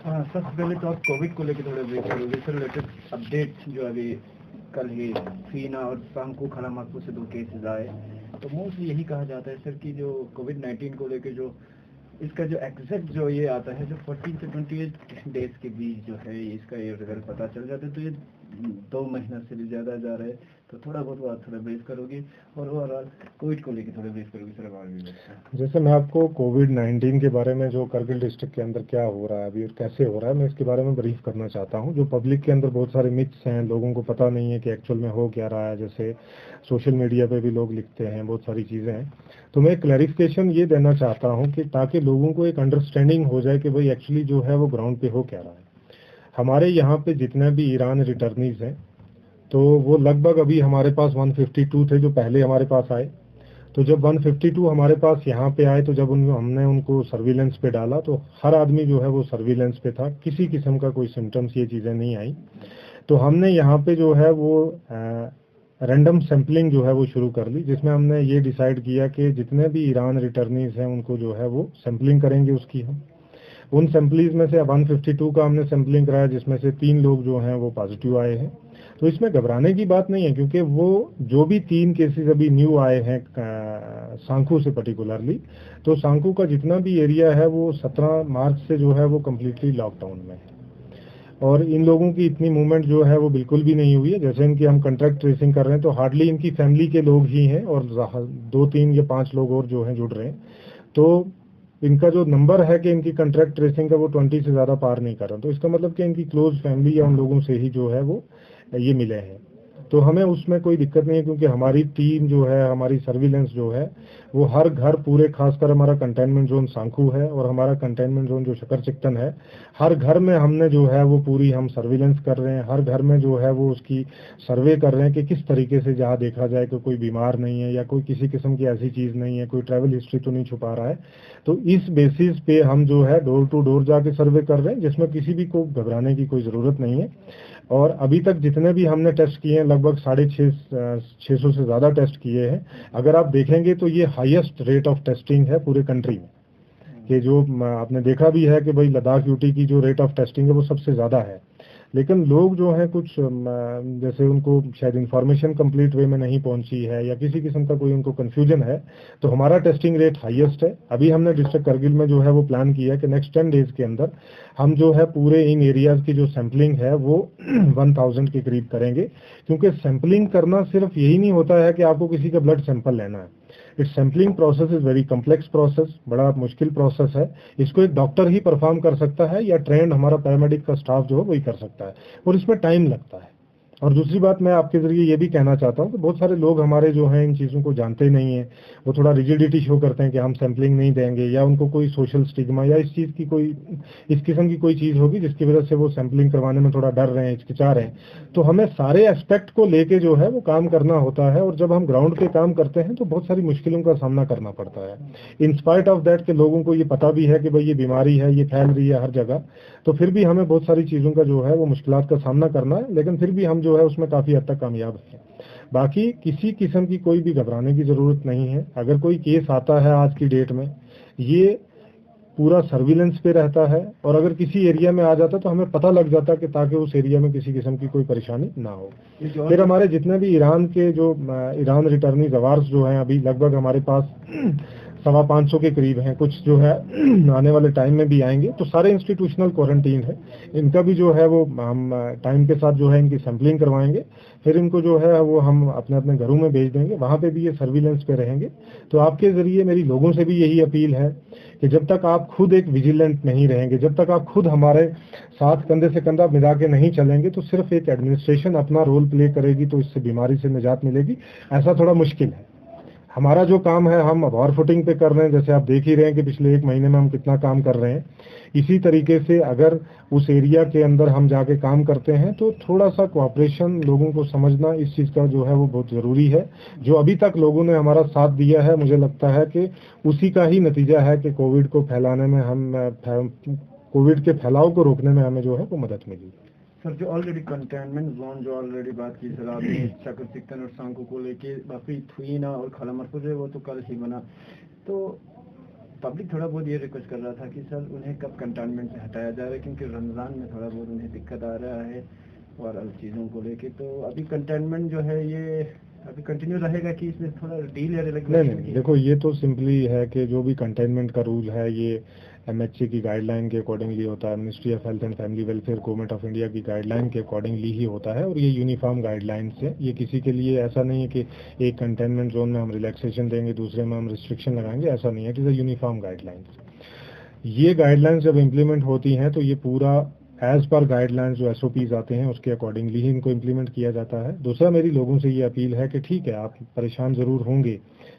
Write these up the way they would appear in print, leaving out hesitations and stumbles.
हाँ, सबसे पहले तो आप कोविड को लेकर थोड़ा ब्रीफ करोगे सर। लेटेस्ट अपडेट जो अभी कल ही फीना और सांकू खलामतपुर से 2 केसेस आए, तो मोस्टली यही कहा जाता है सर कि जो कोविड-19 को लेकर जो इसका जो एग्जैक्ट जो ये आता है, जो 14 से 28 डेज के बीच जो है इसका ये रिजल्ट पता चल जाता है, तो ये 2 महीना से भी ज़्यादा जा रहा है। तो थोड़ा बहुत बात थोड़ा ब्रीफ करोगे और ओवरऑल कोविड को लेकर थोड़ा ब्रीफ करोगे सर हमारे व्यूअर्स। जैसे मैं आपको कोविड-19 के बारे में जो करगिल डिस्ट्रिक्ट के अंदर क्या हो रहा है अभी और कैसे हो रहा है, मैं इसके बारे में ब्रीफ करना चाहता हूँ। जो पब्लिक के अंदर बहुत सारे मिथ्स हैं, लोगों को पता नहीं है कि एक्चुअल में हो क्या रहा है। जैसे सोशल मीडिया पे भी लोग लिखते हैं, बहुत सारी चीज़ें हैं। तो मैं क्लैरिफिकेशन ये देना चाहता हूँ कि ताकि लोगों को एक अंडरस्टैंडिंग हो जाए कि भाई एक्चुअली जो है वो ग्राउंड पे हो क्या रहा है। हमारे यहाँ पे जितने भी ईरान रिटर्नीज हैं, तो वो लगभग अभी हमारे पास 152 थे जो पहले हमारे पास आए। तो जब 152 हमारे पास यहाँ पे आए, तो जब हमने उनको सर्विलेंस पे डाला, तो हर आदमी जो है वो सर्विलेंस पे था, किसी किस्म का कोई सिम्टम्स ये चीज़ें नहीं आई। तो हमने यहाँ पे जो है वो रैंडम सैम्पलिंग जो है वो शुरू कर ली, जिसमें हमने ये डिसाइड किया कि जितने भी ईरान रिटर्नीज हैं उनको जो है वो सैम्पलिंग करेंगे उसकी हम। उन सैम्पलीज में से 152 का हमने सैम्पलिंग कराया, जिसमें से 3 लोग जो हैं वो पॉजिटिव आए हैं। तो इसमें घबराने की बात नहीं है, क्योंकि वो जो भी 3 केसेस अभी न्यू आए हैं सांकू से पर्टिकुलरली, तो सांकू का जितना भी एरिया है वो 17 मार्च से जो है वो कम्प्लीटली लॉकडाउन में है। और इन लोगों की इतनी मूवमेंट जो है वो बिल्कुल भी नहीं हुई है। जैसे इनकी हम कॉन्ट्रैक्ट ट्रेसिंग कर रहे हैं, तो हार्डली इनकी फैमिली के लोग ही हैं और 2, 3 या 5 लोग और जो हैं जुड़ रहे हैं। तो इनका जो नंबर है कि इनकी कॉन्ट्रैक्ट ट्रेसिंग का वो 20 से ज़्यादा पार नहीं कर रहा। तो इसका मतलब कि इनकी क्लोज फैमिली या उन लोगों से ही जो है वो ये मिले हैं। तो हमें उसमें कोई दिक्कत नहीं है, क्योंकि हमारी टीम जो है, हमारी सर्विलेंस जो है वो हर घर पूरे, खासकर हमारा कंटेनमेंट जोन सांखू है और हमारा कंटेनमेंट जोन जो शकर चिकटन है, हर घर में हमने जो है वो पूरी हम सर्विलेंस कर रहे हैं। हर घर में जो है वो उसकी सर्वे कर रहे हैं कि किस तरीके से जहाँ देखा जाए कि कोई बीमार नहीं है या कोई किसी किस्म की ऐसी चीज़ नहीं है, कोई ट्रैवल हिस्ट्री तो नहीं छुपा रहा है। तो इस बेसिस पे हम जो है डोर टू डोर जाके सर्वे कर रहे हैं, जिसमें किसी भी को घबराने की कोई ज़रूरत नहीं है। और अभी तक जितने भी हमने टेस्ट किए हैं, लगभग 650 से ज़्यादा टेस्ट किए हैं। अगर आप देखेंगे तो ये हाईएस्ट रेट ऑफ टेस्टिंग है पूरे कंट्री में, कि जो आपने देखा भी है कि भाई लद्दाख यूटी की जो रेट ऑफ टेस्टिंग है वो सबसे ज़्यादा है। लेकिन लोग जो हैं कुछ जैसे उनको शायद इन्फॉर्मेशन कंप्लीट वे में नहीं पहुंची है या किसी किस्म का कोई उनको कंफ्यूजन है, तो हमारा टेस्टिंग रेट हाईएस्ट है। अभी हमने डिस्ट्रिक्ट करगिल में जो है वो प्लान किया है कि नेक्स्ट 10 डेज के अंदर हम जो है पूरे इन एरियाज की जो सैम्पलिंग है वो 1000 के करीब करेंगे। क्योंकि सैम्पलिंग करना सिर्फ यही नहीं होता है कि आपको किसी का ब्लड सैंपल लेना है। It's sampling process is very complex process, बड़ा मुश्किल प्रोसेस है। इसको एक डॉक्टर ही परफॉर्म कर सकता है या ट्रेंड हमारा पैरामेडिक का स्टाफ जो है वही कर सकता है, और इसमें टाइम लगता है। और दूसरी बात मैं आपके जरिए ये भी कहना चाहता हूँ कि बहुत सारे लोग हमारे जो हैं इन चीज़ों को जानते नहीं हैं। वो थोड़ा रिजिडिटी शो करते हैं कि हम सैम्पलिंग नहीं देंगे, या उनको कोई सोशल स्टिग्मा या इस चीज़ की कोई, इस किस्म की कोई चीज़ होगी जिसकी वजह से वो सैम्पलिंग करवाने में थोड़ा डर रहे हैं, हिचकिचा रहे हैं। तो हमें सारे एस्पेक्ट को लेके जो है वो काम करना होता है, और जब हम ग्राउंड पे काम करते हैं तो बहुत सारी मुश्किलों का सामना करना पड़ता है। इन स्पाइट ऑफ दैट कि लोगों को ये पता भी है कि भाई ये बीमारी है, ये फैल रही है हर जगह, तो फिर भी हमें बहुत सारी चीज़ों का जो है वो मुश्किलात का सामना करना है। लेकिन फिर भी हम जो है उसमें काफ़ी हद तक कामयाब हैं। बाकी किसी किस्म की कोई भी घबराने की ज़रूरत नहीं है। अगर कोई केस आता है आज की डेट में, ये पूरा सर्विलेंस पे रहता है, और अगर किसी एरिया में आ जाता तो हमें पता लग जाता कि ताकि उस एरिया में किसी किस्म की कोई परेशानी ना हो। फिर हमारे जितने भी ईरान के जो ईरान रिटर्नी जवार्स जो हैं, अभी लगभग हमारे पास 550 के करीब हैं, कुछ जो है आने वाले टाइम में भी आएंगे। तो सारे इंस्टीट्यूशनल क्वारंटीन है, इनका भी जो है वो हम टाइम के साथ जो है इनकी सैम्पलिंग करवाएंगे। फिर इनको जो है वो हम अपने अपने घरों में भेज देंगे, वहाँ पे भी ये सर्विलेंस पे रहेंगे। तो आपके जरिए मेरी लोगों से भी यही अपील है कि जब तक आप खुद एक विजिलेंट नहीं रहेंगे, जब तक आप खुद हमारे साथ कंधे से कंधा मिला के नहीं चलेंगे, तो सिर्फ एक एडमिनिस्ट्रेशन अपना रोल प्ले करेगी तो इससे बीमारी से निजात मिलेगी, ऐसा थोड़ा मुश्किल है। हमारा जो काम है हम अबॉर फुटिंग पे कर रहे हैं। जैसे आप देख ही रहे हैं कि पिछले 1 महीने में हम कितना काम कर रहे हैं। इसी तरीके से अगर उस एरिया के अंदर हम जाके काम करते हैं तो थोड़ा सा कोऑपरेशन, लोगों को समझना इस चीज़ का जो है वो बहुत ज़रूरी है। जो अभी तक लोगों ने हमारा साथ दिया है, मुझे लगता है कि उसी का ही नतीजा है कि कोविड को फैलाने में कोविड के फैलाव को रोकने में हमें जो है वो मदद मिली। सर, जो ऑलरेडी कंटेनमेंट जोन जो ऑलरेडी बात की सर आपने शकर चिकन और सांको को लेके, बाकी थुईना और खलामतपुर जो है वो तो कल ही बना। तो पब्लिक थोड़ा बहुत ये रिक्वेस्ट कर रहा था कि सर उन्हें कब कंटेनमेंट से हटाया जा रहा है, क्योंकि रमज़ान में थोड़ा बहुत उन्हें दिक्कत आ रहा है और अलग चीज़ों को लेके। तो अभी कंटेनमेंट जो है ये अभी कंटिन्यू रहेगा कि इसमें थोड़ा डील या नहीं, देखो ये तो सिंपली है कि जो भी कंटेनमेंट का रूल है ये MHA की गाइडलाइन के अकॉर्डिंगली होता है, ministry of health and family welfare government of India की गाइडलाइन के अकॉर्डिंगली ही होता है, और ये यूनिफॉर्म गाइडलाइंस है। ये किसी के लिए ऐसा नहीं है कि एक कंटेनमेंट जोन में हम रिलैक्सेशन देंगे, दूसरे में हम रिस्ट्रिक्शन लगाएंगे, ऐसा नहीं है। It is a uniform guidelines. ये गाइडलाइंस जब इम्प्लीमेंट होती हैं तो ये पूरा एज पर गाइडलाइंस जो SOPs आते हैं उसके अकॉर्डिंगली ही इनको इम्प्लीमेंट किया जाता है। दूसरा, मेरी लोगों से ये अपील है कि ठीक है, आप परेशान ज़रूर होंगे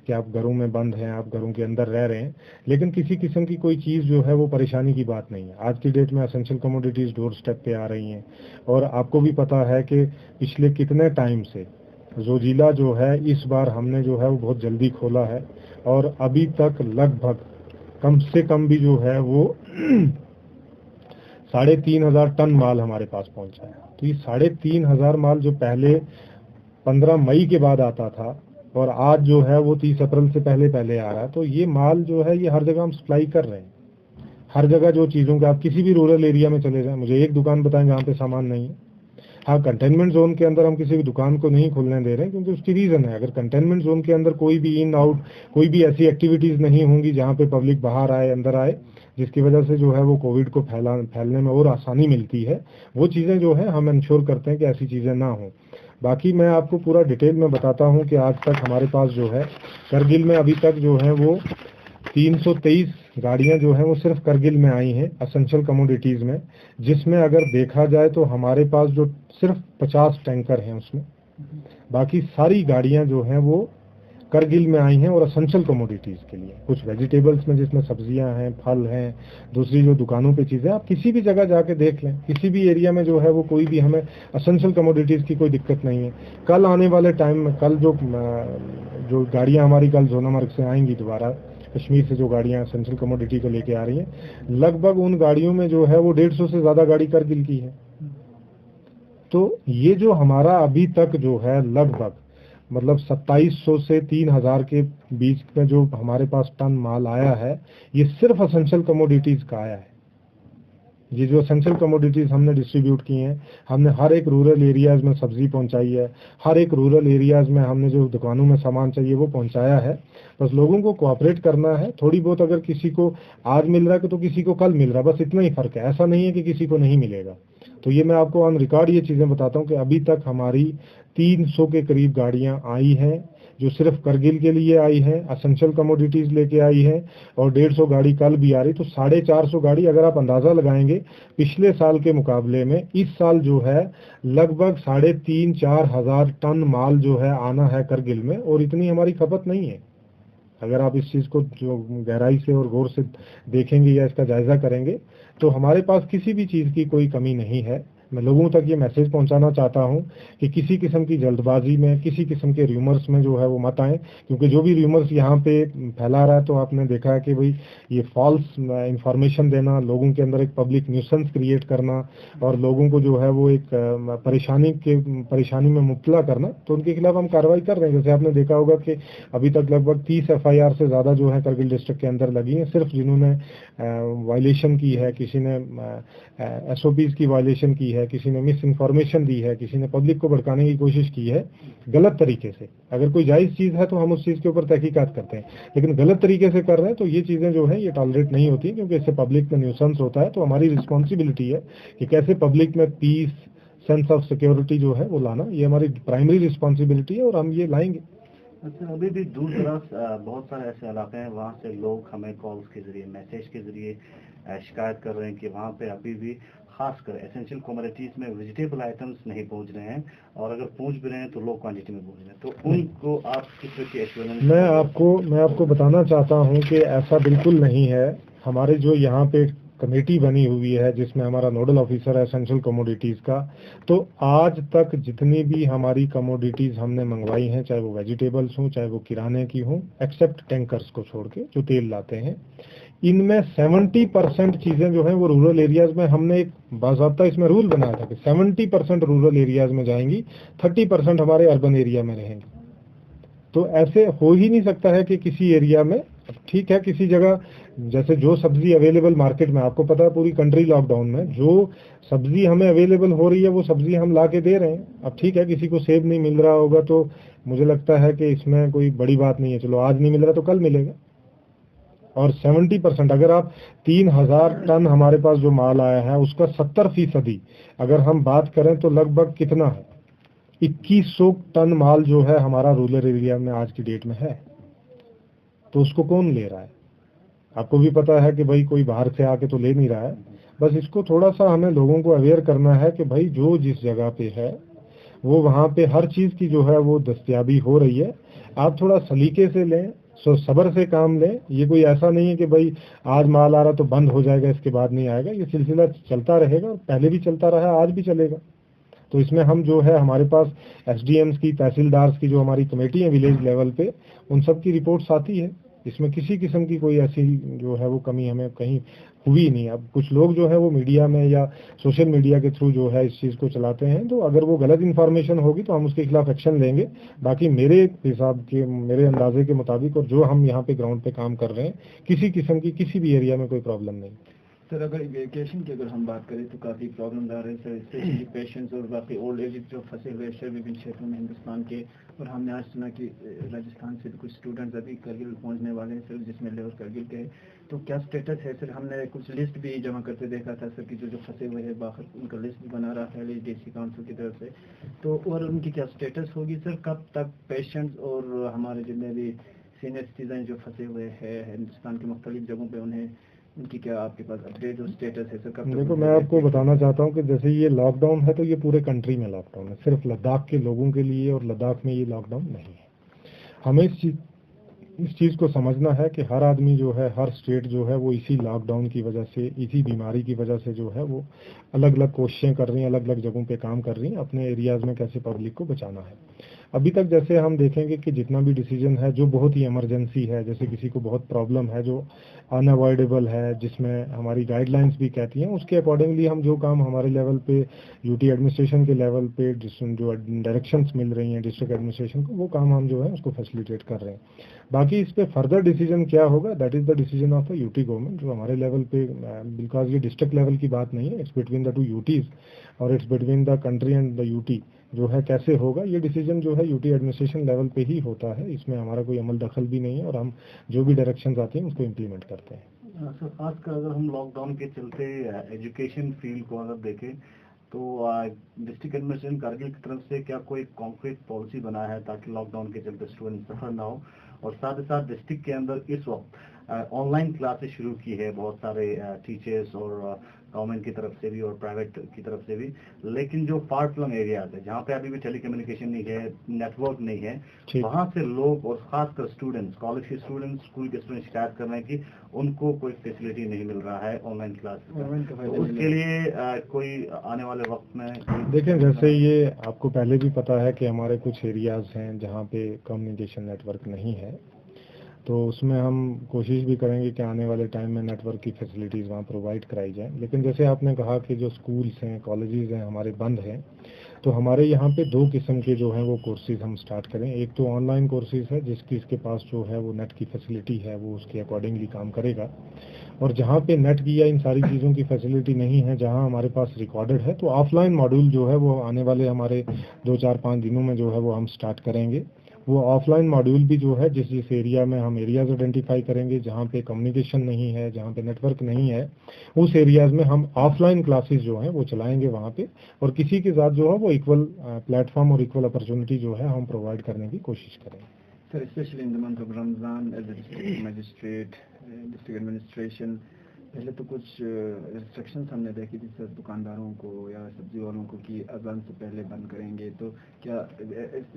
कि आप घरों में बंद हैं, आप घरों के अंदर रह रहे हैं, लेकिन किसी किस्म की कोई चीज़ जो है वो परेशानी की बात नहीं है। आज की डेट में एसेंशियल कमोडिटीज़ डोर स्टेप पे आ रही हैं, और आपको भी पता है कि पिछले कितने टाइम से जोजिला जो है इस बार हमने जो है वो बहुत जल्दी खोला है, और अभी तक लगभग कम से कम भी जो है वो 3,500 टन माल हमारे पास पहुंचा है। तो ये 3,500 माल जो पहले 15 मई के बाद आता था और आज जो है वो 30 अप्रैल से पहले आ रहा है, तो ये माल जो है ये हर जगह हम सप्लाई कर रहे हैं। हर जगह जो चीज़ों के, आप किसी भी रूरल एरिया में चले जाएं, मुझे एक दुकान बताएं जहाँ पे सामान नहीं है। हाँ, कंटेनमेंट जोन के अंदर हम किसी भी दुकान को नहीं खोलने दे रहे हैं, क्योंकि उसकी रीज़न है। अगर कंटेनमेंट जोन के अंदर कोई भी इन आउट, कोई भी ऐसी एक्टिविटीज़ नहीं होंगी जहाँ पे पब्लिक बाहर आए अंदर आए, जिसकी वजह से जो है वो कोविड को फैलने में और आसानी मिलती है, वो चीज़ें जो है हम इंश्योर करते हैं कि ऐसी चीज़ें ना हो। बाकी मैं आपको पूरा डिटेल में बताता हूँ कि आज तक हमारे पास जो है करगिल में अभी तक जो है वो 323 गाड़ियां जो हैं वो सिर्फ करगिल में आई हैं एसेंशियल कमोडिटीज़ में, जिसमें अगर देखा जाए तो हमारे पास जो सिर्फ 50 टैंकर हैं उसमें, बाकी सारी गाड़ियां जो हैं वो करगिल में आई हैं और एसेंशियल कमोडिटीज़ के लिए। कुछ वेजिटेबल्स में जिसमें सब्जियां हैं, फल हैं, दूसरी जो दुकानों पे चीज़ें, आप किसी भी जगह जाके देख लें, किसी भी एरिया में जो है वो कोई भी हमें एसेंशियल कमोडिटीज़ की कोई दिक्कत नहीं है। कल आने वाले टाइम में, कल जो गाड़ियाँ हमारी कल सोनामर्ग से आएंगी, दोबारा कश्मीर से जो गाड़ियाँ एसेंशियल कमोडिटी को लेके आ रही हैं, लगभग उन गाड़ियों में जो है वो 150 से ज़्यादा गाड़ी करगिल की है। तो ये जो हमारा अभी तक जो है लगभग मतलब 2700 से 3000 के बीच में जो हमारे पास टन माल आया है, ये सिर्फ एसेंशियल कमोडिटीज़ का आया है। ये जो एसेंशियल कमोडिटीज़ हमने डिस्ट्रीब्यूट की हैं, हमने हर एक रूरल एरियाज़ में सब्जी पहुंचाई है, हर एक रूरल एरियाज़ में हमने जो दुकानों में सामान चाहिए वो पहुंचाया है। बस लोगों को कोऑपरेट करना है। थोड़ी बहुत अगर किसी को आज मिल रहा है तो किसी को कल मिल रहा है, बस इतना ही फ़र्क है। ऐसा नहीं है कि किसी को नहीं मिलेगा। तो ये मैं आपको ऑन रिकॉर्ड ये चीज़ें बताता हूँ कि अभी तक हमारी 300 के करीब गाड़ियाँ आई हैं जो सिर्फ करगिल के लिए आई है, एसेंशियल कमोडिटीज़ लेके आई है, और 150 गाड़ी कल भी आ रही। तो 450 गाड़ी, अगर आप अंदाज़ा लगाएंगे पिछले साल के मुकाबले में इस साल जो है लगभग 3,500-4 हज़ार टन माल जो है आना है करगिल में, और इतनी हमारी खपत नहीं है। अगर आप इस चीज़ को जो गहराई से और गौर से देखेंगे या इसका जायज़ा करेंगे तो हमारे पास किसी भी चीज़ की कोई कमी नहीं है। मैं लोगों तक ये मैसेज पहुंचाना चाहता हूं कि किसी किस्म की जल्दबाजी में, किसी किस्म के र्यूमर्स में जो है वो मत आएं, क्योंकि जो भी र्यूमर्स यहाँ पे फैला रहा है तो आपने देखा है कि भाई ये फॉल्स इंफॉर्मेशन देना, लोगों के अंदर एक पब्लिक न्यूसेंस क्रिएट करना और लोगों को जो है वो एक परेशानी में मुब्तला करना, तो उनके खिलाफ हम कार्रवाई कर रहे हैं। जैसे आपने देखा होगा कि अभी तक लगभग 30 FIR से ज़्यादा जो है करगिल डिस्ट्रिक्ट के अंदर लगी हैं, सिर्फ जिन्होंने वायलेशन की है, किसी ने SOPs की वायलेशन की है, किसी ने मिस इन्फॉर्मेशन दी है, किसी ने पब्लिक को भड़काने की कोशिश की है गलत तरीके से। अगर कोई जायज़ चीज़ है तो हम उस चीज़ के ऊपर तहकीकात करते हैं, लेकिन गलत तरीके से कर रहे हैं तो ये चीज़ें जो है ये टॉलरेट नहीं होती, क्योंकि इससे पब्लिक में न्यूसेंस होता है। तो हमारी रिस्पॉन्सिबिलिटी है कि कैसे पब्लिक में पीस, सेंस ऑफ सिक्योरिटी जो है वो लाना, ये हमारी प्राइमरी रिस्पॉन्सिबिलिटी है और हम ये लाएंगे। अच्छा, अभी भी दूर दराज बहुत सारे ऐसे इलाके हैं, वहाँ से लोग हमें कॉल्स के जरिए, मैसेज के जरिए शिकायत कर रहे हैं कि वहाँ पे अभी भी खासकर एसेंशियल कमोडिटीज़ में वेजिटेबल आइटम्स नहीं पहुँच रहे हैं, और अगर पहुँच भी रहे हैं तो लो क्वांटिटी में पहुँच रहे हैं। तो उनको आप किस तरह की एश्योरेंस? मैं आपको बताना चाहता हूँ कि ऐसा बिल्कुल नहीं है। हमारे जो यहाँ पे कमेटी बनी हुई है जिसमें हमारा नोडल ऑफिसर है एसेंशियल कमोडिटीज़ का, तो आज तक जितनी भी हमारी कमोडिटीज़ हमने मंगवाई हैं, चाहे वो वेजिटेबल्स हों, चाहे वो किराने की हों, एक्सेप्ट टैंकर्स को छोड़ के जो तेल लाते हैं, इनमें 70% चीज़ें जो हैं वो रूरल एरियाज़ में, हमने एक बाज़ाब्ता इसमें रूल बनाया था कि 70% रूरल एरियाज़ में जाएंगी, 30% हमारे अर्बन एरिया में रहेंगी। तो ऐसे हो ही नहीं सकता है कि किसी एरिया में अब ठीक है, किसी जगह जैसे जो सब्जी अवेलेबल मार्केट में, आपको पता है पूरी कंट्री लॉकडाउन में, जो सब्जी हमें अवेलेबल हो रही है वो सब्जी हम ला के दे रहे हैं। अब ठीक है, किसी को सेब नहीं मिल रहा होगा तो मुझे लगता है कि इसमें कोई बड़ी बात नहीं है, चलो आज नहीं मिल रहा तो कल मिलेगा। और 70% अगर आप 3000 टन हमारे पास जो माल आया है उसका 70% अगर हम बात करें तो लगभग कितना है, 2100 टन माल जो है हमारा रूरल एरिया में आज की डेट में है। तो उसको कौन ले रहा है? आपको भी पता है कि भाई कोई बाहर से आके तो ले नहीं रहा है। बस इसको थोड़ा सा हमें लोगों को अवेयर करना है कि भाई जो जिस जगह पे है वो वहां पे हर चीज की जो है वो दस्तयाबी हो रही है। आप थोड़ा सलीके से लें, सब्र से काम लें। ये कोई ऐसा नहीं है कि भाई आज माल आ रहा तो बंद हो जाएगा, इसके बाद नहीं आएगा। ये सिलसिला चलता रहेगा, पहले भी चलता रहा, आज भी चलेगा। तो इसमें हम जो है हमारे पास एसडीएम्स की, तहसीलदार्स की जो हमारी कमेटी है विलेज लेवल पे, उन सब की रिपोर्ट्स आती है। इसमें किसी किस्म की कोई ऐसी जो है वो कमी हमें कहीं हुई नहीं। अब कुछ लोग जो है वो मीडिया में या सोशल मीडिया के थ्रू जो है इस चीज को चलाते हैं, तो अगर वो गलत इन्फॉर्मेशन होगी तो हम उसके खिलाफ एक्शन लेंगे। बाकी मेरे हिसाब के, मेरे अंदाजे के मुताबिक और जो हम यहाँ पे ग्राउंड पे काम कर रहे हैं, किसी किस्म की किसी भी एरिया में कोई प्रॉब्लम नहीं। सर अगर वेकेशन की अगर हम बात करें तो काफ़ी प्रॉब्लम आ रहे हैं सर, स्पेशली पेशेंट्स और बाकी ओल्ड एज जो फंसे हुए हैं विभिन्न क्षेत्रों में हिंदुस्तान के। और हमने आज सुना कि राजस्थान से भी कुछ स्टूडेंट्स अभी करगिल पहुंचने वाले हैं सर, जिसमें लेवर करगिल के। तो क्या स्टेटस है सर? हमने कुछ लिस्ट भी जमा करते देखा था सर कि जो फंसे हुए हैं बाहर, उनका लिस्ट भी बना रहा था डीसी काउंसिल की तरफ से। तो और उनकी क्या स्टेटस होगी सर? कब तक पेशेंट्स और हमारे जितने भी सीनियर सिटीजन जो फंसे हुए हैं हिंदुस्तान के मुख्तलिफ जगहों पे, उन्हें उनकी क्या आपके पास अपडेट और स्टेटस है सर? कब? देखो, मैं आपको बताना चाहता हूँ कि जैसे ये लॉकडाउन है तो ये पूरे कंट्री में लॉकडाउन है, सिर्फ लद्दाख के लोगों के लिए, और लद्दाख में ये लॉकडाउन नहीं है। हमें इस चीज़ को समझना है कि हर आदमी जो है, हर स्टेट जो है वो इसी लॉकडाउन की वजह से, इसी बीमारी की वजह से जो है वो अलग अलग कोशिशें कर रही हैं, अलग अलग जगहों पे काम कर रही हैं अपने एरियाज़ में कैसे पब्लिक को बचाना है। अभी तक जैसे हम देखेंगे कि जितना भी डिसीजन है जो बहुत ही इमरजेंसी है, जैसे किसी को बहुत प्रॉब्लम है जो अनअवॉइडेबल है, जिसमें हमारी गाइडलाइंस भी कहती हैं, उसके अकॉर्डिंगली हम जो काम हमारे लेवल पे, यूटी एडमिनिस्ट्रेशन के लेवल पे जो डायरेक्शंस मिल रही हैं डिस्ट्रिक्ट एडमिनिस्ट्रेशन को, वो काम हम जो है उसको फैसिलिटेट कर रहे हैं। बाकी इस पे फर्दर डिसीजन क्या होगा, that is the decision of the UT government, जो हमारे लेवल पे, बिकॉज ये डिस्ट्रिक्ट लेवल की बात नहीं है, इट्स बिटवीन द 2 यूटीज और it's between the country and the UT जो है कैसे होगा, ये डिसीजन जो है यूटी एडमिनिस्ट्रेशन लेवल पे ही होता है। इसमें हमारा कोई अमल दखल भी नहीं है और हम जो भी डायरेक्शंस आती हैं उसको इम्प्लीमेंट करते हैं। सर, खासकर अगर हम लॉकडाउन के चलते एजुकेशन फील्ड को अगर देखें तो डिस्ट्रिक्ट एडमिनिस्ट्रेशन कारगिल की तरफ से क्या कोई कॉन्क्रीट पॉलिसी बना है ताकि लॉकडाउन के चलते स्टूडेंट सफर ना हो? और साथ ही साथ डिस्ट्रिक्ट के अंदर इस वक्त ऑनलाइन क्लासेस शुरू की है बहुत सारे टीचर्स और गवर्नमेंट की तरफ से भी और प्राइवेट की तरफ से भी, लेकिन जो फार फ्लंग एरियाज है जहाँ पे अभी भी टेलीकम्युनिकेशन नहीं है, नेटवर्क नहीं है, वहाँ से लोग और खासकर स्टूडेंट्स, कॉलेज के स्टूडेंट्स, स्कूल के स्टूडेंट्स शिकायत कर रहे हैं कि उनको कोई फैसिलिटी नहीं मिल रहा है ऑनलाइन क्लास। तो उसके लिए कोई आने वाले वक्त में देखें, जैसे ये आपको पहले भी पता है कि हमारे कुछ एरियाज हैं जहाँ पे कम्युनिकेशन नेटवर्क नहीं है, तो उसमें हम कोशिश भी करेंगे कि आने वाले टाइम में नेटवर्क की फैसिलिटीज़ वहाँ प्रोवाइड कराई जाए। लेकिन जैसे आपने कहा कि जो स्कूल्स हैं, कॉलेजेस हैं हमारे बंद हैं, तो हमारे यहाँ पे 2 किस्म के जो हैं वो कोर्सेज हम स्टार्ट करें। एक तो ऑनलाइन कोर्सेज है जिसके पास जो है वो नेट की फैसिलिटी है, वो उसके अकॉर्डिंगली काम करेगा। और जहाँ पे नेट की या इन सारी चीज़ों की फैसिलिटी नहीं है, जहाँ हमारे पास रिकॉर्डेड है, तो ऑफलाइन मॉड्यूल जो है वो आने वाले हमारे 2-4-5 दिनों में जो है वो हम स्टार्ट करेंगे। वो ऑफलाइन मॉड्यूल भी जो है जिस एरिया में हम एरियाज आइडेंटिफाई करेंगे जहाँ पे कम्युनिकेशन नहीं है, जहाँ पे नेटवर्क नहीं है, उस एरियाज में हम ऑफलाइन क्लासेस जो हैं वो चलाएंगे वहाँ पे, और किसी के साथ जो है वो इक्वल प्लेटफॉर्म और इक्वल अपॉर्चुनिटी जो है हम प्रोवाइड करने की कोशिश करेंगे। Sir, specially in the month of Ramzan as a district magistrate, district administration, पहले तो कुछ रिस्ट्रिक्शंस हमने देखी थी सर दुकानदारों को या सब्जी वालों को कि अज़ान से पहले बंद करेंगे, तो क्या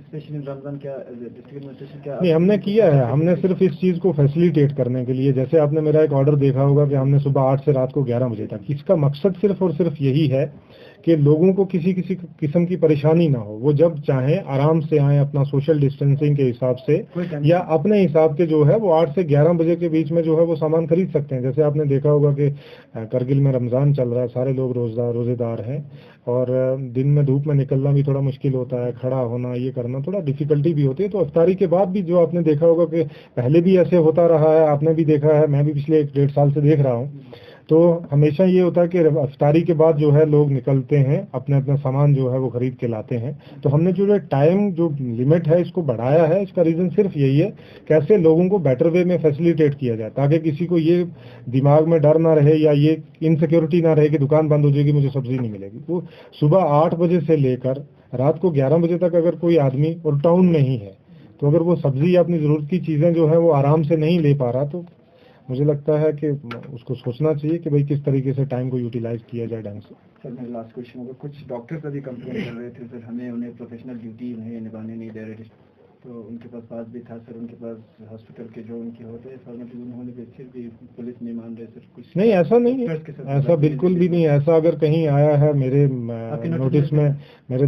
स्पेशली रमजान क्या डिस्ट्रिक्ट एडमिनिस्ट्रेशन क्या नहीं हमने किया है? हमने सिर्फ इस चीज़ को फैसिलिटेट करने के लिए, जैसे आपने मेरा एक ऑर्डर देखा होगा कि हमने सुबह 8 से रात को 11 बजे तक, इसका मकसद सिर्फ और सिर्फ यही है कि लोगों को किसी किस्म की परेशानी ना हो, वो जब चाहें आराम से आए अपना सोशल डिस्टेंसिंग के हिसाब से या अपने हिसाब के जो है वो 8 से 11 बजे के बीच में जो है वो सामान खरीद सकते हैं। जैसे आपने देखा होगा होगा कि करगिल में रमज़ान चल रहा है, सारे लोग रोज़ेदार हैं और दिन में धूप में निकलना भी थोड़ा मुश्किल होता है, खड़ा होना, ये करना थोड़ा डिफ़िकल्टी भी होती है। तो इफ्तारी के बाद भी जो आपने देखा होगा कि पहले भी ऐसे होता रहा है, आपने भी देखा है, मैं भी पिछले 1-1.5 साल से देख रहा हूँ, तो हमेशा ये होता है कि इफ्तारी के बाद जो है लोग निकलते हैं, अपने अपना सामान जो है वो खरीद के लाते हैं। तो हमने जो टाइम जो लिमिट है इसको बढ़ाया है, इसका रीज़न सिर्फ यही है कैसे लोगों को बेटर वे में फैसिलिटेट किया जाए, ताकि किसी को ये दिमाग में डर ना रहे या ये इनसिक्योरिटी ना रहे कि दुकान बंद हो जाएगी, मुझे सब्जी नहीं मिलेगी। तो सुबह 8 बजे से लेकर रात को 11 बजे तक अगर कोई आदमी और टाउन में ही है, तो अगर वो सब्जी या अपनी ज़रूरत की चीज़ें जो है वो आराम से नहीं ले पा रहा, तो मुझे लगता है कि उसको सोचना चाहिए कि भाई किस तरीके से टाइम को यूटिलाइज किया जाए ढंग से। सर मेरा लास्ट क्वेश्चन होगा, कुछ डॉक्टर्स अभी कंप्लेन कर रहे थे सर, हमें उन्हें प्रोफेशनल ड्यूटी उन्हें निभाने नहीं दे रहे थे, तो उनके पास भी था सर, उनके पास हॉस्पिटल के जो उनके होते हैं फॉर्मेलिटीज उन्होंने भी फिर भी पुलिस नहीं मान रहे सर। कुछ नहीं, ऐसा नहीं है, ऐसा बिल्कुल भी नहीं है। ऐसा अगर कहीं आया है मेरे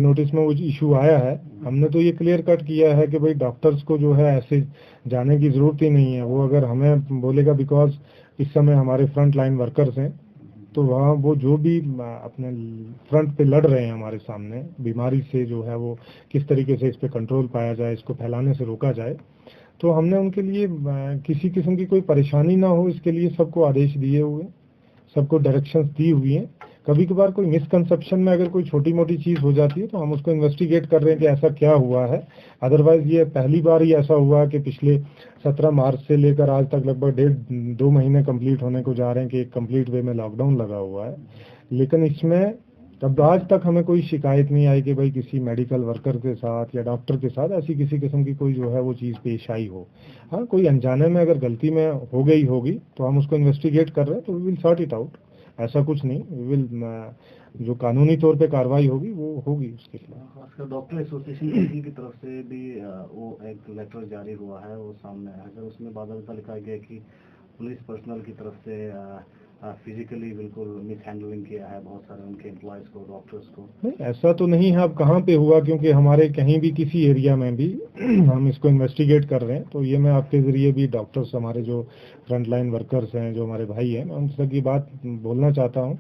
नोटिस में वो इशू आया है, हमने तो ये क्लियर कट किया है कि भाई डॉक्टर्स को जो है ऐसे जाने की ज़रूरत ही नहीं है। वो अगर हमें बोलेगा, बिकॉज इस समय हमारे फ्रंट लाइन वर्कर्स हैं, तो वहाँ वो जो भी अपने फ्रंट पे लड़ रहे हैं हमारे सामने बीमारी से, जो है वो किस तरीके से इस पे कंट्रोल पाया जाए, इसको फैलाने से रोका जाए, तो हमने उनके लिए किसी किस्म की कोई परेशानी ना हो इसके लिए सबको आदेश दिए हुए, सबको डायरेक्शंस दी हुई हैं। कभी कभार कोई मिसकंसेप्शन में अगर कोई छोटी मोटी चीज़ हो जाती है तो हम उसको इन्वेस्टिगेट कर रहे हैं कि ऐसा क्या हुआ है। अदरवाइज ये पहली बार ही ऐसा हुआ कि पिछले 17 मार्च से लेकर आज तक लगभग 1.5-2 महीने कंप्लीट होने को जा रहे हैं कि एक कंप्लीट वे में लॉकडाउन लगा हुआ है, लेकिन इसमें तब आज तक हमें कोई शिकायत नहीं आई कि भाई किसी मेडिकल वर्कर के साथ या डॉक्टर के साथ ऐसी किसी किस्म की कोई जो है वो चीज़ पेश आई हो। हाँ, कोई अनजाने में अगर गलती में हो गई होगी तो हम उसको इन्वेस्टिगेट कर रहे हैं, तो we will sort it out. ऐसा कुछ नहीं, वी विल जो कानूनी तौर पे कार्रवाई होगी वो होगी उसके खिलाफ। खासकर डॉक्टर एसोसिएशन की तरफ से भी वो एक लेटर जारी हुआ है, वो सामने है, अगर उसमें बाकायदा लिखा गया कि पुलिस पर्सनल की तरफ से फिजिकली बिल्कुल मिस हैंडलिंग किया है बहुत सारे उनके एम्प्लॉयज को, डॉक्टर्स को। नहीं, ऐसा तो नहीं है। अब कहाँ पे हुआ, क्योंकि हमारे कहीं भी किसी एरिया में भी हम इसको इन्वेस्टिगेट कर रहे हैं, तो ये मैं आपके ज़रिए भी डॉक्टर्स, हमारे जो फ्रंट लाइन वर्कर्स हैं, जो हमारे भाई हैं, मैं उन तक ये बात बोलना चाहता हूँ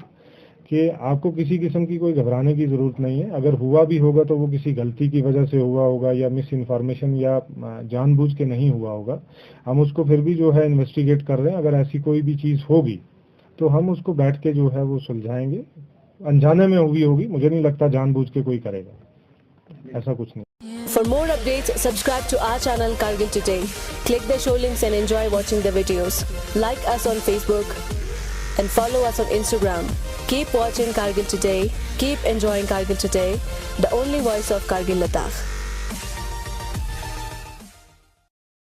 कि आपको किसी किस्म की कोई घबराने की ज़रूरत नहीं है। अगर हुआ भी होगा तो वो किसी गलती की वजह से हुआ होगा या मिस इन्फॉर्मेशन या जानबूझ के नहीं हुआ होगा। हम उसको फिर भी जो है इन्वेस्टिगेट कर रहे हैं। अगर ऐसी कोई भी चीज़ होगी तो हम उसको बैठ के जो है वो सुलझाएंगे। अनजाने में हुई होगी, मुझे नहीं लगता जानबूझ के कोई करेगा, ऐसा कुछ नहीं। For more updates, subscribe to our channel Kargil Today. Click the show links and enjoy watching the videos. Like us on Facebook and follow us on Instagram. Keep watching Kargil Today. Keep enjoying Kargil Today, the only voice of Kargil Ladakh.